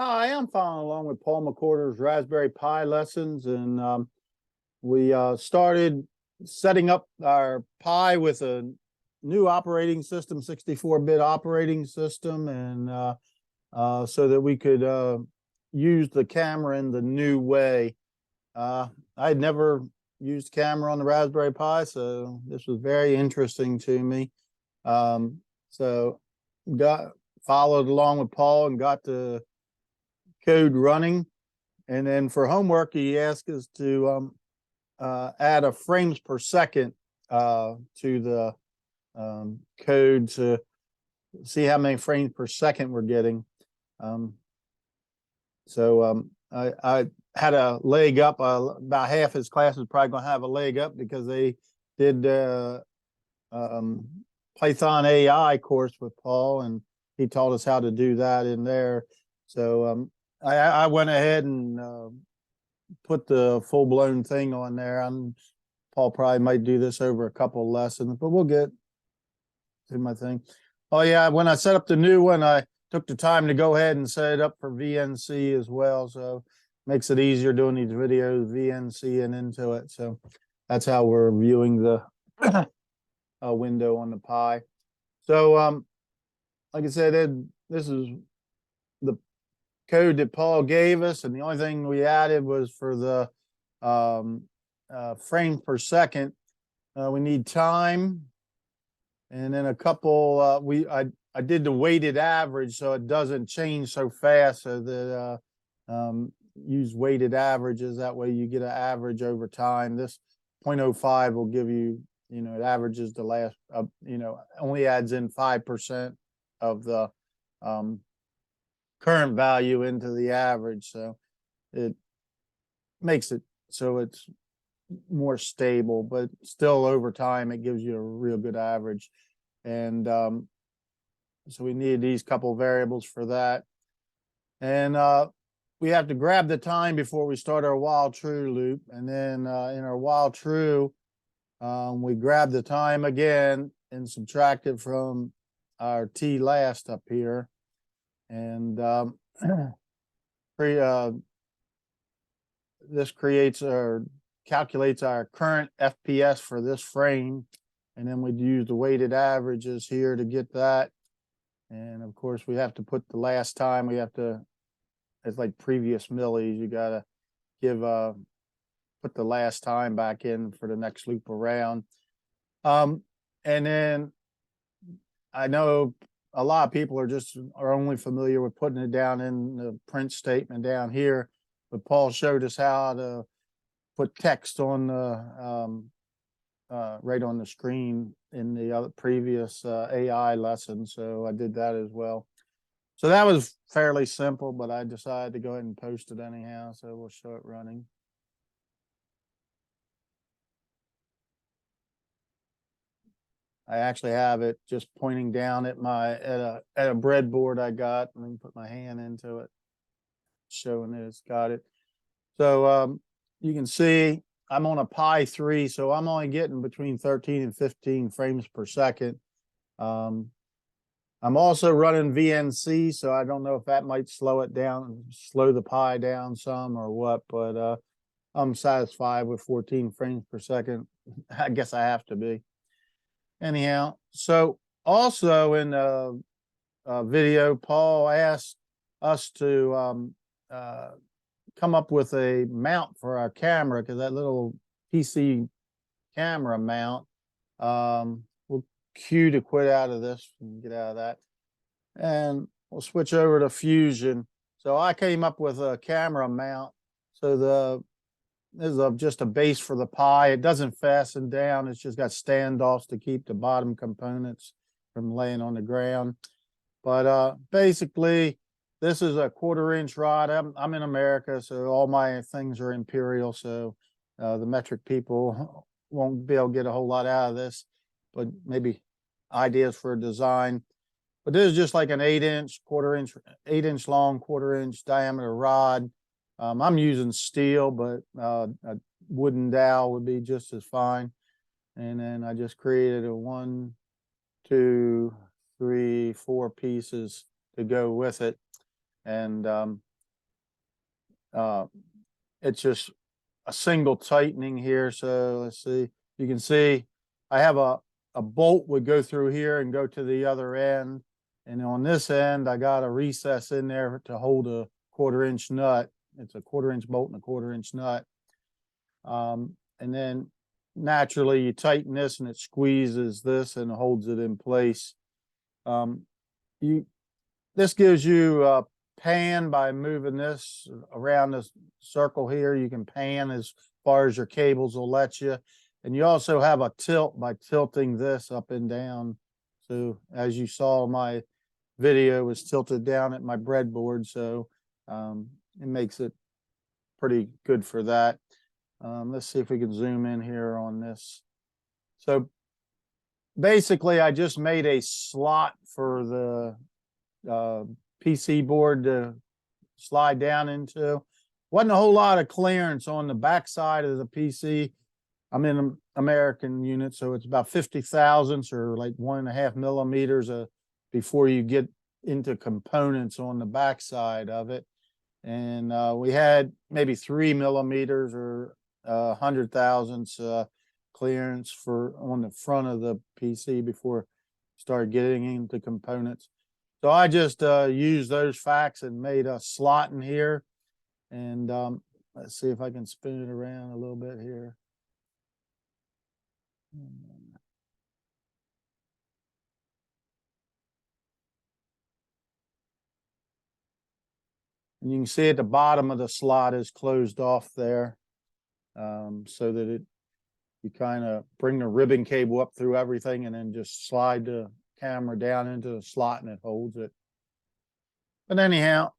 Hi, I'm following along with Paul McCorder's Raspberry Pi lessons, and we started setting up our Pi with a new operating system, 64-bit operating system, and so that we could use the camera in the new way. I had never used camera on the Raspberry Pi, so this was very interesting to me. So got followed along with Paul and got the code running, and then for homework he asked us to add a frames per second to the code to see how many frames per second we're getting. I had a leg up. About half his class is probably going to have a leg up because they did Python AI course with Paul, and he taught us how to do that in there. So I went ahead and put the full-blown thing on there. Paul probably might do this over a couple of lessons, but we'll get to my thing. Oh yeah, when I set up the new one, I took the time to go ahead and set it up for VNC as well. So makes it easier doing these videos, VNC and into it. So that's how we're viewing the window on the Pi. So like I said, this is the code that Paul gave us, and the only thing we added was for the frames per second. We need time, and then a couple. I did the weighted average so it doesn't change so fast. So that use weighted averages. That way you get an average over time. This 0.05 will give you, it averages the last, only adds in 5% of the current value into the average. So it makes it so it's more stable, but still over time, it gives you a real good average. And so we need these couple variables for that. And we have to grab the time before we start our while true loop. And then in our while true, we grab the time again and subtract it from our T last up here. And this creates or calculates our current FPS for this frame. And then we'd use the weighted averages here to get that. And of course, we have to put the last time. We have to, it's like previous millis. You got to put the last time back in for the next loop around. And then I know a lot of people are only familiar with putting it down in the print statement down here, but Paul showed us how to put text on the right on the screen in the other previous AI lesson. So I did that as well. So that was fairly simple, but I decided to go ahead and post it anyhow. So we'll show it running. I actually have it just pointing down at a breadboard I got. Let me put my hand into it, showing that it's got it. So you can see I'm on a Pi 3, so I'm only getting between 13 and 15 frames per second. I'm also running VNC, so I don't know if that might slow it down, slow the Pi down some or what, but I'm satisfied with 14 frames per second. I guess I have to be. Anyhow, so also in the video, Paul asked us to come up with a mount for our camera, because that little PC camera mount, we'll cue to quit out of this and get out of that, and we'll switch over to Fusion. So I came up with a camera mount. So this is just a base for the Pi. It doesn't fasten down. It's just got standoffs to keep the bottom components from laying on the ground. But basically, this is a 1/4-inch rod. I'm in America, so all my things are imperial. So the metric people won't be able to get a whole lot out of this, but maybe ideas for a design. But this is just like an 8-inch, 8-inch long, 1/4-inch diameter rod. I'm using steel, but a wooden dowel would be just as fine. And then I just created a 1, 2, 3, 4 pieces to go with it. And it's just a single tightening here. So let's see, you can see I have a bolt would go through here and go to the other end. And on this end, I got a recess in there to hold a 1/4-inch nut. It's a 1/4-inch bolt and a 1/4-inch nut. And then naturally you tighten this and it squeezes this and holds it in place. This gives you a pan by moving this around this circle here. You can pan as far as your cables will let you. And you also have a tilt by tilting this up and down. So as you saw, my video was tilted down at my breadboard. So it makes it pretty good for that. Let's see if we can zoom in here on this. So basically, I just made a slot for the PC board to slide down into. Wasn't a whole lot of clearance on the back side of the PC. I'm in an American unit, so it's about 50 thousandths or like 1.5 millimeters before you get into components on the back side of it. And we had maybe 3 millimeters or 100 thousandths clearance on the front of the PC before started getting into components. So I just used those facts and made a slot in here. And let's see if I can spin it around a little bit here. And you can see at the bottom of the slot is closed off there, so that you kind of bring the ribbon cable up through everything and then just slide the camera down into the slot and it holds it. But anyhow,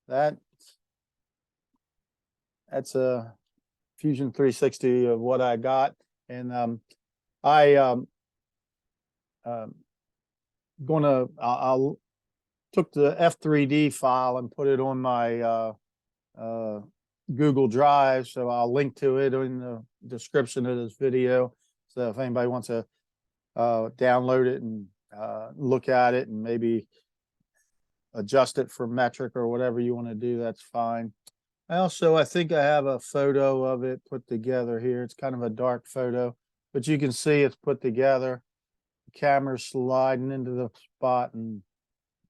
that's a Fusion 360 of what I got. And I'll took the F3D file and put it on my Google Drive. So I'll link to it in the description of this video. So if anybody wants to download it and look at it and maybe adjust it for metric or whatever you want to do, that's fine. I think I have a photo of it put together here. It's kind of a dark photo, but you can see it's put together. The camera's sliding into the spot, and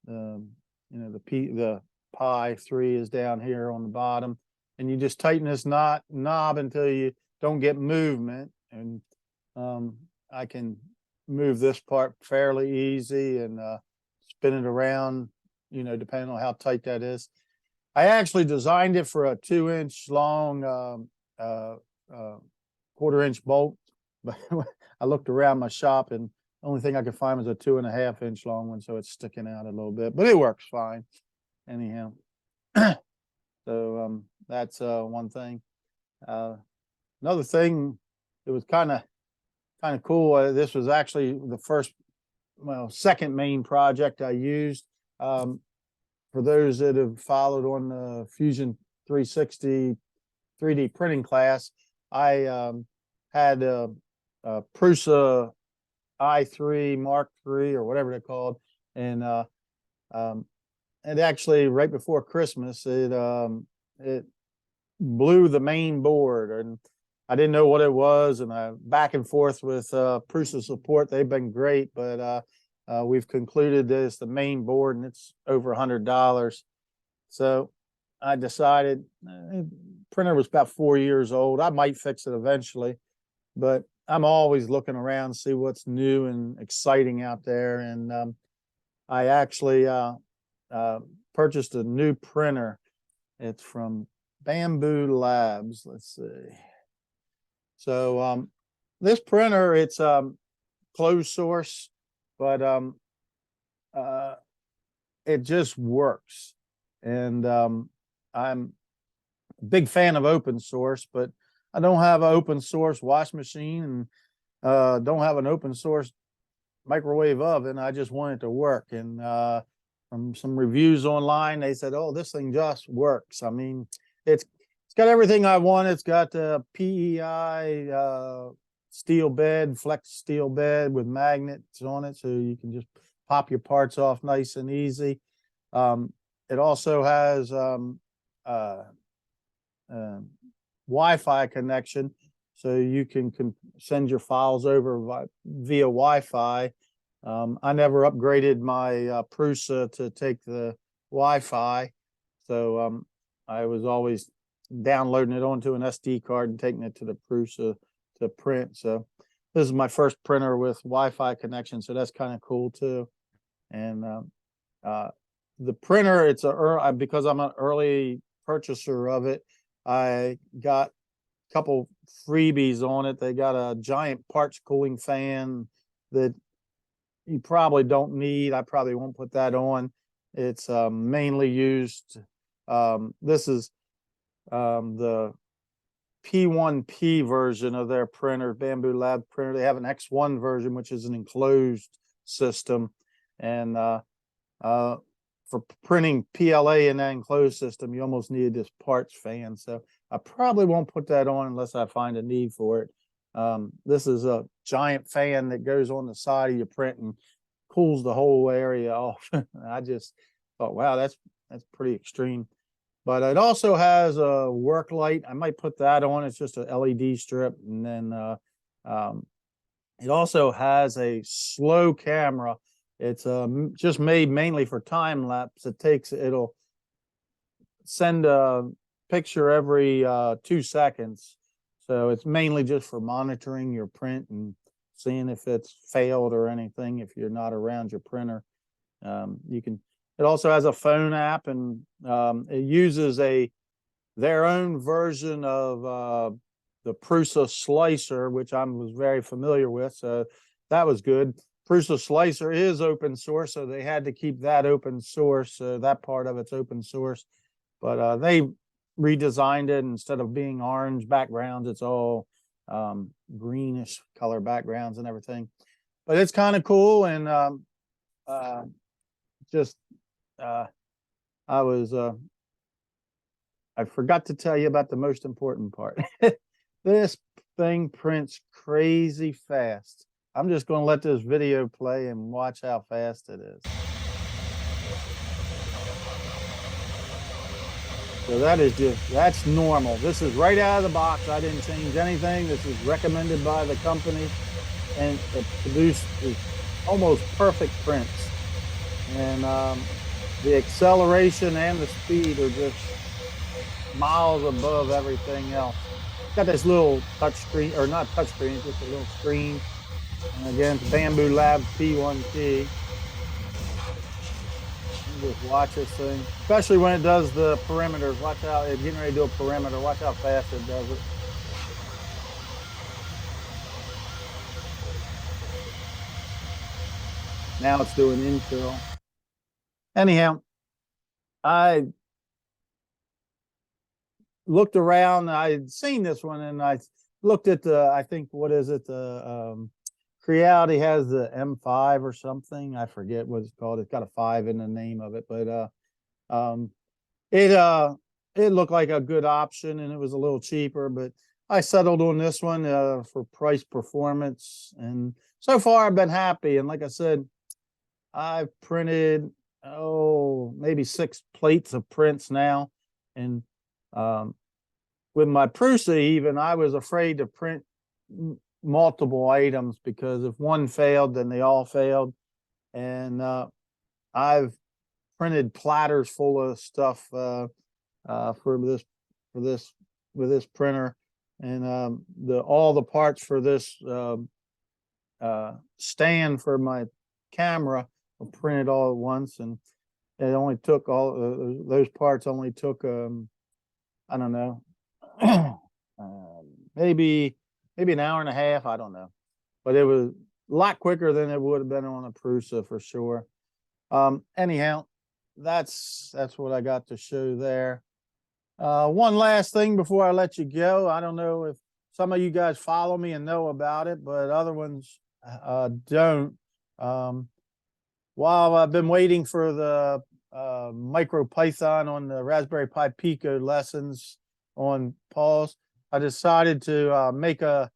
the Pi 3 is down here on the bottom, and you just tighten this knob until you don't get movement. And I can move this part fairly easy and spin it around, depending on how tight that is. I actually designed it for a 2-inch long 1/4-inch bolt, but I looked around my shop and the only thing I could find was a 2.5-inch long one, so it's sticking out a little bit, but it works fine. Anyhow, so that's one thing. Another thing, it was kind of cool. This was actually the second main project I used. For those that have followed on the Fusion 360 3D printing class, I had a Prusa i3 Mark III or whatever they're called, and actually right before Christmas it blew the main board, and I didn't know what it was, and I back and forth with Prusa support. They've been great, but we've concluded that it's the main board and it's over $100. So I decided, printer was about 4 years old. I might fix it eventually, but I'm always looking around to see what's new and exciting out there. And I actually purchased a new printer. It's from Bamboo Labs. Let's see. So this printer, it's closed source, but it just works. And I'm a big fan of open source, but I don't have an open source wash machine and don't have an open source microwave oven. I just want it to work. And from some reviews online, they said, "Oh, this thing just works." I mean, it's got everything I want. It's got the PEI steel bed, flex steel bed with magnets on it, so you can just pop your parts off nice and easy. It also has uh, uh, Wi-Fi connection, so you can send your files over via Wi-Fi. I never upgraded my Prusa to take the Wi-Fi, so I was always downloading it onto an SD card and taking it to the Prusa to print. So this is my first printer with Wi-Fi connection, so that's kind of cool too. And the printer, it's because I'm an early purchaser of it, I got a couple freebies on it. They got a giant parts cooling fan that you probably don't need. I probably won't put that on. It's mainly used. This is the P1P version of their printer, Bamboo Lab printer. They have an X1 version, which is an enclosed system. And for printing PLA in that enclosed system, you almost need this parts fan. So I probably won't put that on unless I find a need for it. This is a giant fan that goes on the side of your print and cools the whole area off. I just thought, wow, that's pretty extreme. But it also has a work light. I might put that on. It's just a LED strip. And then it also has a slow camera. It's just made mainly for time lapse. It'll send a picture every 2 seconds. So it's mainly just for monitoring your print and seeing if it's failed or anything if you're not around your printer. It also has a phone app, and it uses their own version of the Prusa Slicer, which I was very familiar with. So that was good. Prusa Slicer is open source, so they had to keep that open source. So that part of it's open source. But they redesigned it. Instead of being orange backgrounds, it's all greenish color backgrounds and everything. But it's kind of cool. And I forgot to tell you about the most important part. This thing prints crazy fast. I'm just going to let this video play and watch how fast it is. So that's normal. This is right out of the box. I didn't change anything. This is recommended by the company, and it produced almost perfect prints. And the acceleration and the speed are just miles above everything else. Got this little touch screen, or not touch screen, it's just a little screen. And again, it's Bamboo Lab P1P. Just watch this thing, especially when it does the perimeters. Watch out, it's getting ready to do a perimeter. Watch how fast it does it. Now it's doing infill. Anyhow, I looked around. I had seen this one, and I looked at I think, what is it? The Creality has the M5 or something. I forget what it's called. It's got a 5 in the name of it, but it looked like a good option, and it was a little cheaper. But I settled on this one for price performance, and so far I've been happy. And like I said, I've printed maybe 6 plates of prints now, and with my Prusa, even I was afraid to print multiple items, because if one failed, then they all failed. And I've printed platters full of stuff for this printer, and all the parts for this stand for my camera were printed all at once, and it only took those parts only took I don't know, maybe an hour and a half. I don't know, but it was a lot quicker than it would have been on a Prusa for sure. Anyhow, that's what I got to show there. One last thing before I let you go. I don't know if some of you guys follow me and know about it, but other ones don't. While I've been waiting for the MicroPython on the Raspberry Pi Pico lessons on pause, I decided to make a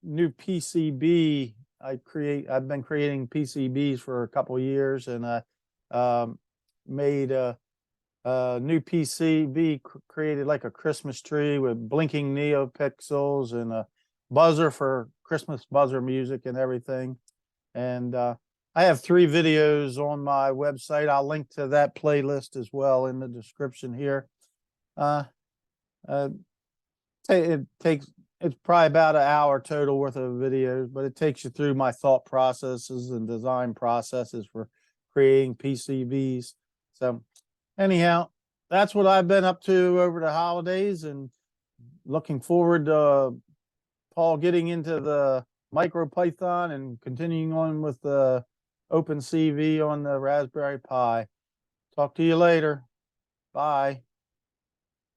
new PCB. I've been creating PCBs for a couple of years, and I made New PCB created like a Christmas tree with blinking neopixels and a buzzer for Christmas buzzer music and everything. And I have 3 videos on my website. I'll link to that playlist as well in the description here. Uh, uh, it takes, it's probably about an hour total worth of videos, but it takes you through my thought processes and design processes for creating PCBs. So anyhow, that's what I've been up to over the holidays, and looking forward to Paul getting into the MicroPython and continuing on with the OpenCV on the Raspberry Pi. Talk to you later. Bye.